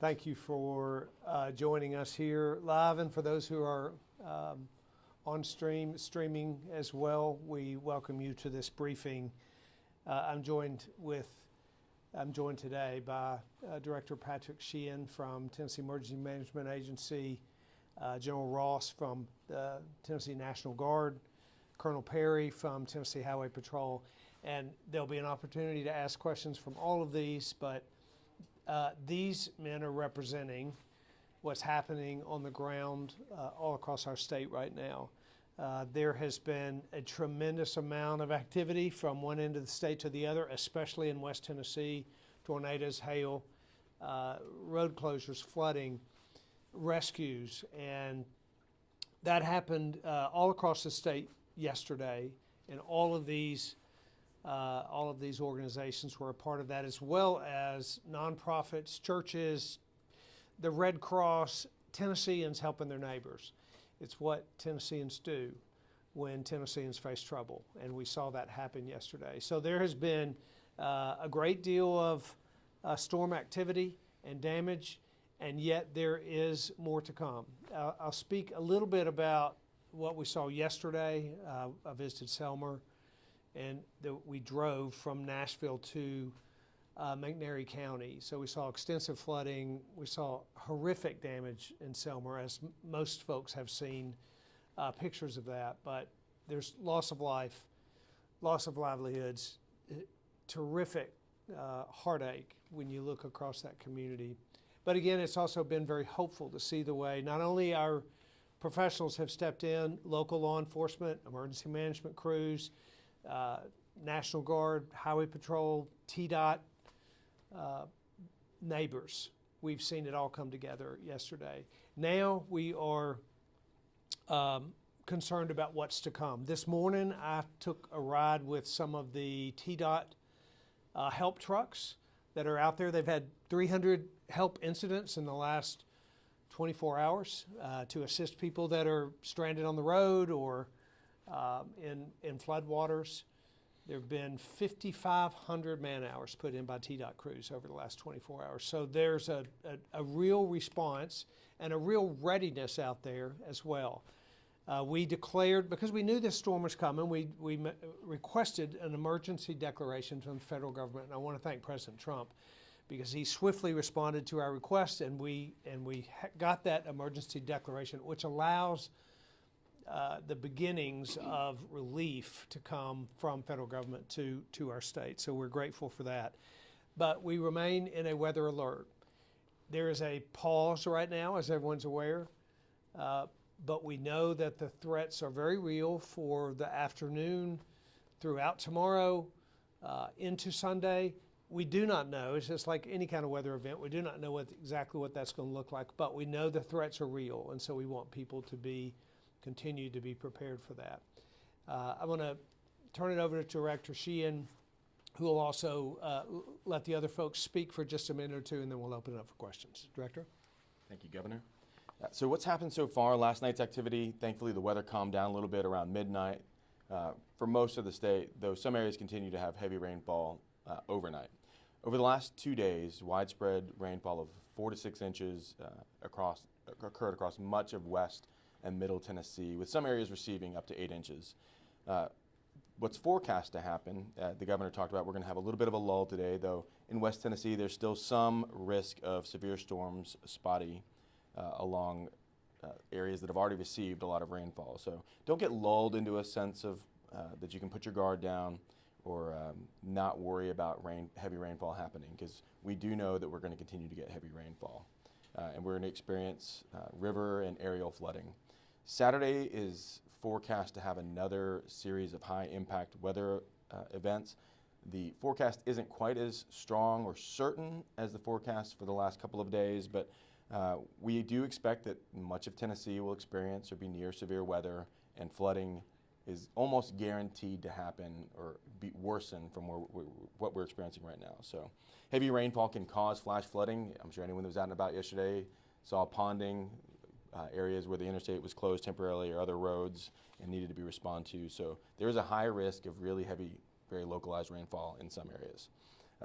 Thank you for joining us here live, and for those who are on streaming as well, we welcome you to this briefing. I'm joined today by Director Patrick Sheehan from Tennessee Emergency Management Agency, General Ross from the Tennessee National Guard, Colonel Perry from Tennessee Highway Patrol, and there'll be an opportunity to ask questions from all of these, but these men are representing what's happening on the ground all across our state right now. There has been a tremendous amount of activity from one end of the state to the other, especially in West Tennessee: tornadoes, hail, road closures, flooding, rescues, and that happened all across the state yesterday, and all of these organizations were a part of that, as well as nonprofits, churches, the Red Cross, Tennesseans helping their neighbors. It's what Tennesseans do when Tennesseans face trouble, and we saw that happen yesterday. So there has been a great deal of storm activity and damage, and yet there is more to come. I'll speak a little bit about what we saw yesterday. I visited Selmer, and we drove from Nashville to McNairy County. So we saw extensive flooding. We saw horrific damage in Selmer, as most folks have seen pictures of that. But there's loss of life, loss of livelihoods, terrific heartache when you look across that community. But again, it's also been very hopeful to see the way not only our professionals have stepped in, local law enforcement, emergency management crews, National Guard, Highway Patrol, TDOT, neighbors. We've seen it all come together yesterday. Now we are concerned about what's to come. This morning I took a ride with some of the TDOT help trucks that are out there. They've had 300 help incidents in the last 24 hours to assist people that are stranded on the road or in floodwaters. There have been 5,500 man hours put in by TDOT crews over the last 24 hours. So there's a real response and a real readiness out there as well. We declared, because we knew this storm was coming, we requested an emergency declaration from the federal government. And I want to thank President Trump, because he swiftly responded to our request, and we got that emergency declaration, which allows the beginnings of relief to come from federal government to our state. So we're grateful for that. But we remain in a weather alert. There is a pause right now, as everyone's aware, but we know that the threats are very real for the afternoon, throughout tomorrow, into Sunday. We do not know. It's just like any kind of weather event. We do not know exactly what that's going to look like, but we know the threats are real, and so we want people to continue to be prepared for that. I want to turn it over to Director Sheehan, who will also let the other folks speak for just a minute or two, and then we'll open it up for questions. Director? Thank you, Governor. So what's happened so far? Last night's activity, thankfully the weather calmed down a little bit around midnight. For most of the state, though some areas continue to have heavy rainfall overnight. Over the last 2 days, widespread rainfall of 4 to 6 inches occurred across much of West and Middle Tennessee, with some areas receiving up to 8 inches. What's forecast to happen, the governor talked about, we're going to have a little bit of a lull today, though in West Tennessee there's still some risk of severe storms spotty along areas that have already received a lot of rainfall. So don't get lulled into a sense of that you can put your guard down or not worry about heavy rainfall happening, because we do know that we're going to continue to get heavy rainfall. And we're going to experience river and aerial flooding. Saturday is forecast to have another series of high impact weather events. The forecast isn't quite as strong or certain as the forecast for the last couple of days, but we do expect that much of Tennessee will experience or be near severe weather, and flooding is almost guaranteed to happen or be worsened from what we're experiencing right now. So heavy rainfall can cause flash flooding. I'm sure anyone that was out and about yesterday saw ponding, areas where the interstate was closed temporarily or other roads and needed to be responded to. So there is a high risk of really heavy, very localized rainfall in some areas.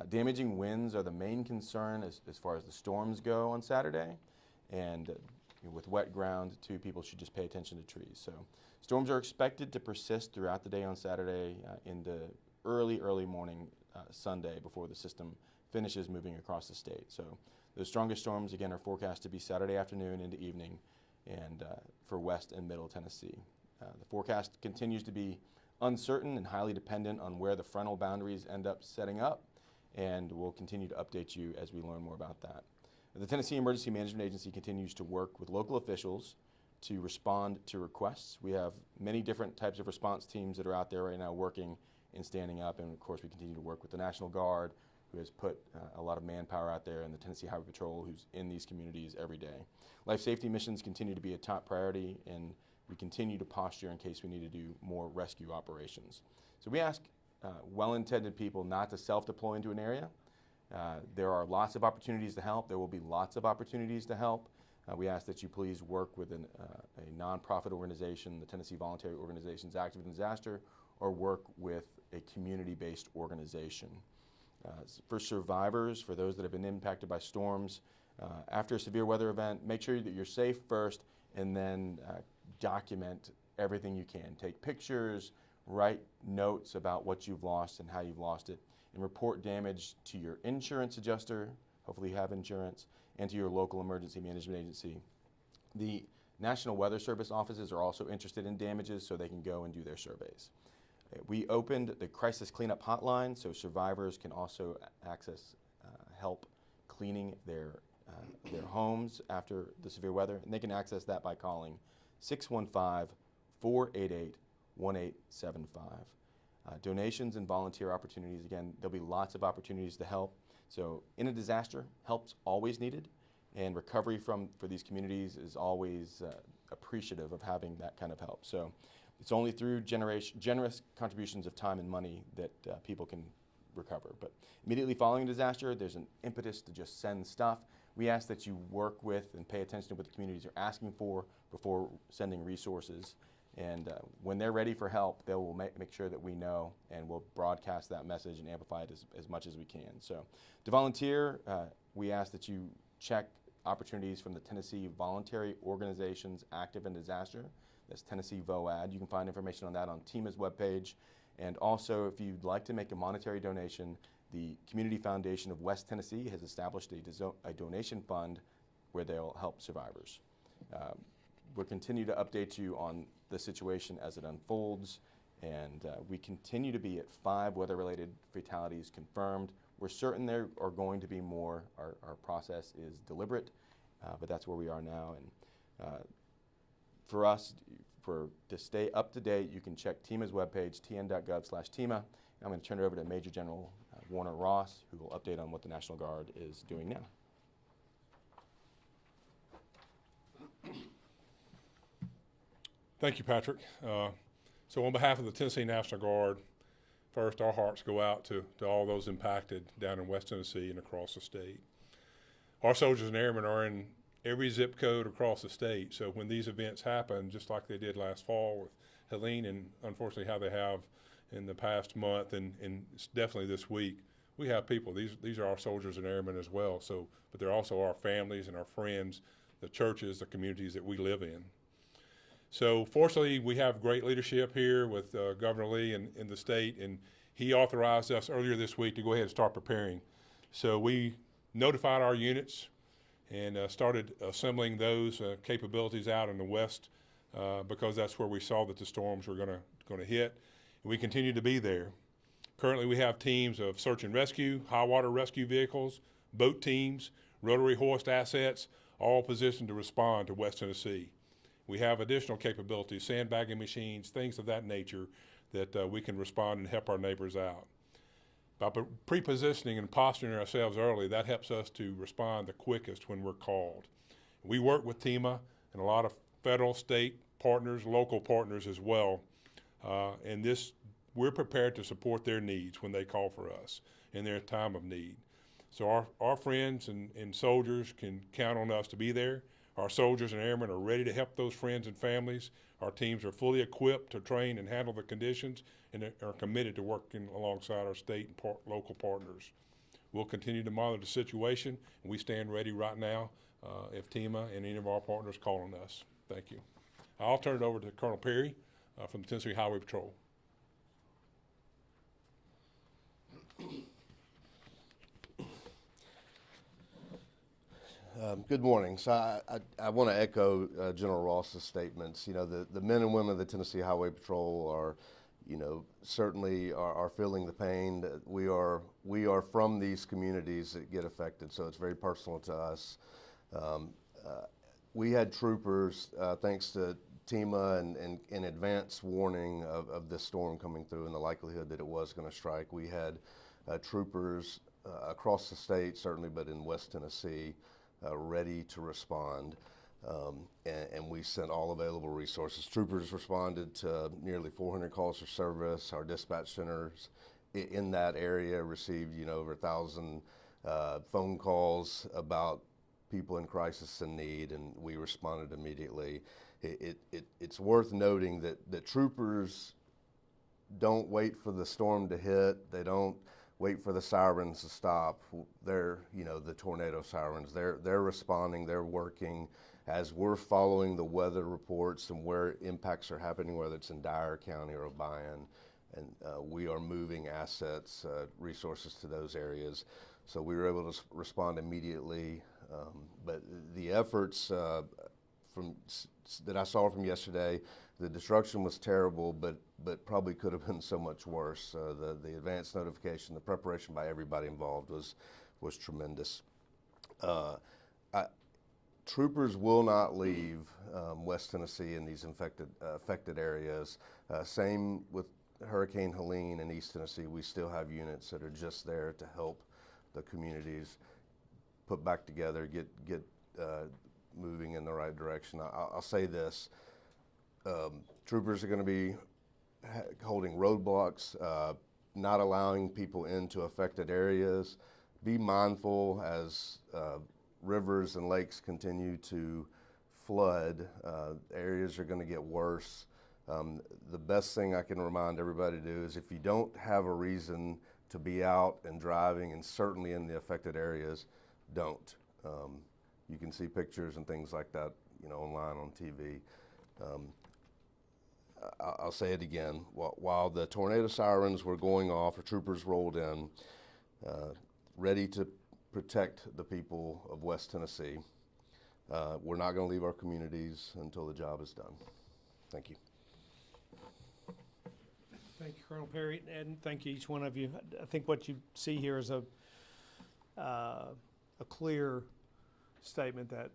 Damaging winds are the main concern as far as the storms go on Saturday, and with wet ground too, people should just pay attention to trees. So storms are expected to persist throughout the day on Saturday into early morning Sunday before the system finishes moving across the state. So the strongest storms again are forecast to be Saturday afternoon into evening, and for west and middle Tennessee. The forecast continues to be uncertain and highly dependent on where the frontal boundaries end up setting up, and we'll continue to update you as we learn more about that. The Tennessee Emergency Management Agency continues to work with local officials to respond to requests. We have many different types of response teams that are out there right now working and standing up, and of course we continue to work with the National Guard, who has put a lot of manpower out there, and the Tennessee Highway Patrol, who's in these communities every day. Life safety missions continue to be a top priority, and we continue to posture in case we need to do more rescue operations. So we ask well-intended people not to self-deploy into an area. There are lots of opportunities to help. There will be lots of opportunities to help. We ask that you please work with a nonprofit organization, the Tennessee Voluntary Organizations Active in Disaster, or work with a community-based organization. For survivors, for those that have been impacted by storms, after a severe weather event, make sure that you're safe first, and then document everything you can. Take pictures, write notes about what you've lost and how you've lost it, and report damage to your insurance adjuster, hopefully you have insurance, and to your local emergency management agency. The National Weather Service offices are also interested in damages, so they can go and do their surveys. We opened the crisis cleanup hotline, so survivors can also access help cleaning their homes after the severe weather, and they can access that by calling 615-488-1875. Donations and volunteer opportunities, again, there'll be lots of opportunities to help. So in a disaster, help's always needed, and recovery for these communities is always appreciative of having that kind of help. So it's only through generous contributions of time and money that people can recover. But immediately following a disaster, there's an impetus to just send stuff. We ask that you work with and pay attention to what the communities are asking for before sending resources. And when they're ready for help, they will make sure that we know, and we'll broadcast that message and amplify it as much as we can. So to volunteer, we ask that you check opportunities from the Tennessee Voluntary Organizations Active in Disaster. That's Tennessee VOAD. You can find information on that on TEMA's webpage. And also, if you'd like to make a monetary donation, the Community Foundation of West Tennessee has established a donation fund where they'll help survivors. We'll continue to update you on the situation as it unfolds, and we continue to be at 5 weather-related fatalities confirmed. We're certain there are going to be more. Our process is deliberate, but that's where we are now. And for us, to stay up to date, you can check TEMA's webpage, tn.gov/TEMA. I'm going to turn it over to Major General Warner Ross, who will update on what the National Guard is doing now. Thank you, Patrick. So on behalf of the Tennessee National Guard, first, our hearts go out to all those impacted down in West Tennessee and across the state. Our soldiers and airmen are in every zip code across the state, so when these events happen, just like they did last fall with Helene, and unfortunately how they have in the past month and definitely this week, we have people. These are our soldiers and airmen as well, but they're also our families and our friends, the churches, the communities that we live in. So fortunately, we have great leadership here with Governor Lee in the state, and he authorized us earlier this week to go ahead and start preparing. So we notified our units and started assembling those capabilities out in the west because that's where we saw that the storms were going to hit. And we continue to be there. Currently, we have teams of search and rescue, high water rescue vehicles, boat teams, rotary hoist assets, all positioned to respond to West Tennessee. We have additional capabilities, sandbagging machines, things of that nature that we can respond and help our neighbors out. By pre-positioning and posturing ourselves early, that helps us to respond the quickest when we're called. We work with TEMA and a lot of federal, state partners, local partners as well. And we're prepared to support their needs when they call for us in their time of need. So our friends and soldiers can count on us to be there. Our soldiers and airmen are ready to help those friends and families. Our teams are fully equipped to train and handle the conditions and are committed to working alongside our state and local partners. We'll continue to monitor the situation, and we stand ready right now if TEMA and any of our partners call on us. Thank you. I'll turn it over to Colonel Perry from the Tennessee Highway Patrol. Good morning. So I want to echo General Ross's statements. You know, the men and women of the Tennessee Highway Patrol are, you know, certainly are feeling the pain. We are from these communities that get affected, so it's very personal to us. We had troopers, thanks to TEMA and in advance warning of this storm coming through and the likelihood that it was going to strike. We had troopers across the state, certainly, but in West Tennessee, ready to respond, and we sent all available resources. Troopers responded to nearly 400 calls for service. Our dispatch centers in that area received, you know, over 1,000 phone calls about people in crisis and need, and we responded immediately. It's worth noting that troopers don't wait for the storm to hit. They don't wait for the sirens to stop. They're, you know, the tornado sirens. They're responding. They're working as we're following the weather reports and where impacts are happening, whether it's in Dyer County or Obion, and we are moving assets, resources to those areas. So we were able to respond immediately. But the efforts that I saw from yesterday, the destruction was terrible, but probably could have been so much worse. The advance notification, the preparation by everybody involved was tremendous. Troopers will not leave West Tennessee in these affected areas. Same with Hurricane Helene in East Tennessee. We still have units that are just there to help the communities put back together, get moving in the right direction. I'll say this. Troopers are going to be holding roadblocks, not allowing people into affected areas. Be mindful as rivers and lakes continue to flood. Areas are going to get worse. The best thing I can remind everybody to do is if you don't have a reason to be out and driving, and certainly in the affected areas, don't. You can see pictures and things like that, you know, online on TV. I'll say it again. While the tornado sirens were going off, or troopers rolled in, ready to protect the people of West Tennessee, we're not going to leave our communities until the job is done. Thank you. Thank you, Colonel Perry, and thank you each one of you. I think what you see here is a clear statement that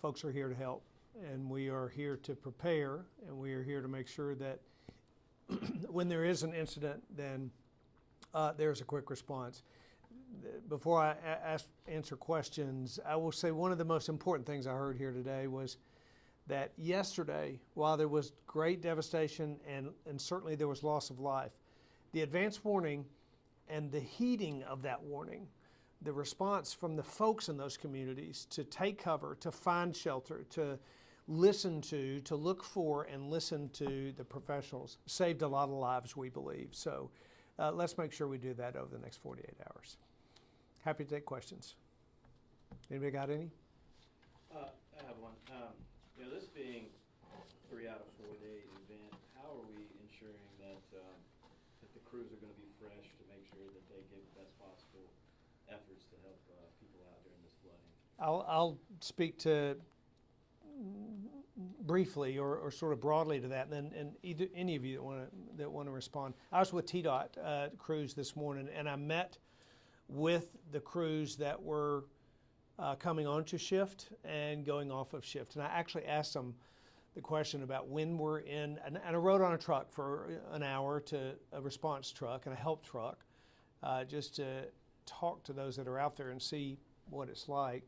folks are here to help, and we are here to prepare, and we are here to make sure that when there is an incident, then there's a quick response. Before I answer questions, I will say one of the most important things I heard here today was that yesterday, while there was great devastation and certainly there was loss of life, the advance warning and the heeding of that warning, the response from the folks in those communities to take cover, to find shelter, to listen to look for and listen to the professionals, saved a lot of lives, we believe. So let's make sure we do that over the next 48 hours. Happy to take questions. Anybody got any? I have one. You know, this being 3 out of 4 day event, how are we ensuring that that the crews are going to be fresh to make sure that they give the best possible efforts to help people out during this flooding? I'll speak to briefly or sort of broadly to that, and then either any of you that want to respond. I was with TDOT crews this morning, and I met with the crews that were coming onto shift and going off of shift, and I actually asked them the question about when we're in, and I rode on a truck for an hour to a response truck and a help truck, just to talk to those that are out there and see what it's like.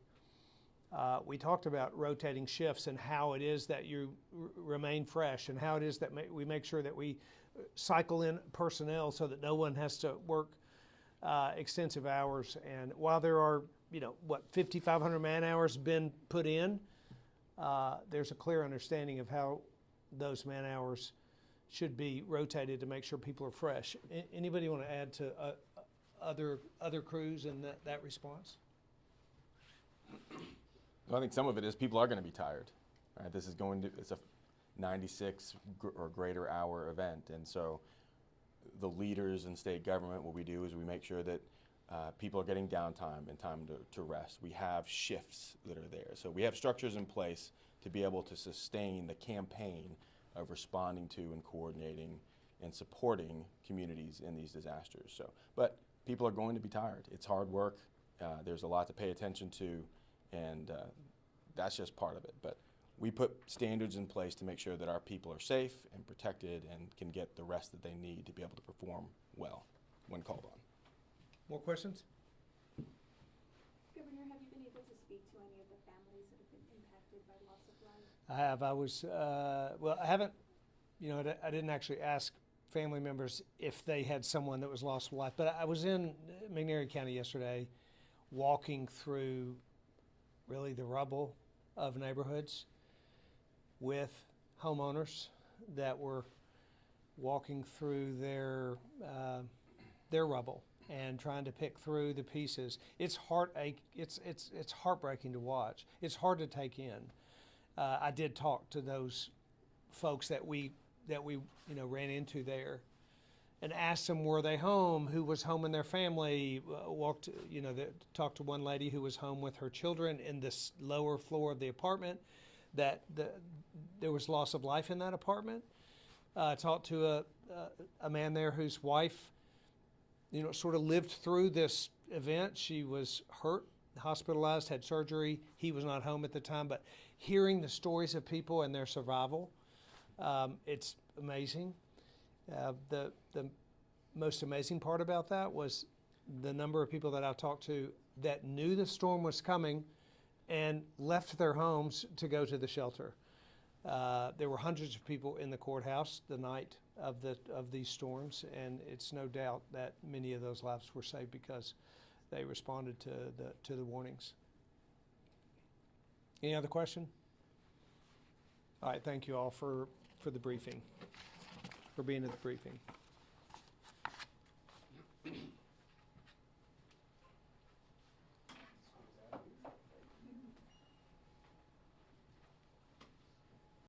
We talked about rotating shifts and how it is that you remain fresh, and how it is that we make sure that we cycle in personnel so that no one has to work extensive hours. And while there are, 5,500 man hours been put in, there's a clear understanding of how those man hours should be rotated to make sure people are fresh. Anybody want to add to other crews in that response? Well, I think some of it is people are going to be tired. Right? It's a 96 or greater hour event, and so the leaders in state government, what we do is we make sure that people are getting downtime and time to rest. We have shifts that are there. So we have structures in place to be able to sustain the campaign of responding to and coordinating and supporting communities in these disasters. So, but people are going to be tired. It's hard work. There's a lot to pay attention to, and that's just part of it. But we put standards in place to make sure that our people are safe and protected and can get the rest that they need to be able to perform well when called on. More questions? Governor, have you been able to speak to any of the families that have been impacted by loss of life? I have. I was, well, I haven't, I didn't actually ask family members if they had someone that was lost of life, but I was in McNairy County yesterday walking through really the rubble of neighborhoods with homeowners that were walking through their rubble and trying to pick through the pieces. It's heartbreaking to watch. It's hard to take in. I did talk to those folks that we ran into there, and asked them, were they home? Who was home in their family? Talked to one lady who was home with her children in this lower floor of the apartment. There was loss of life in that apartment. Talked to a man there whose wife, sort of lived through this event. She was hurt, hospitalized, had surgery. He was not home at the time, but hearing the stories of people and their survival, it's amazing. The most amazing part about that was the number of people that I talked to that knew the storm was coming and left their homes to go to the shelter. There were hundreds of people in the courthouse the night of these storms, and it's no doubt that many of those lives were saved because they responded to the warnings. Any other question? All right, thank you all for the briefing, for being at the briefing.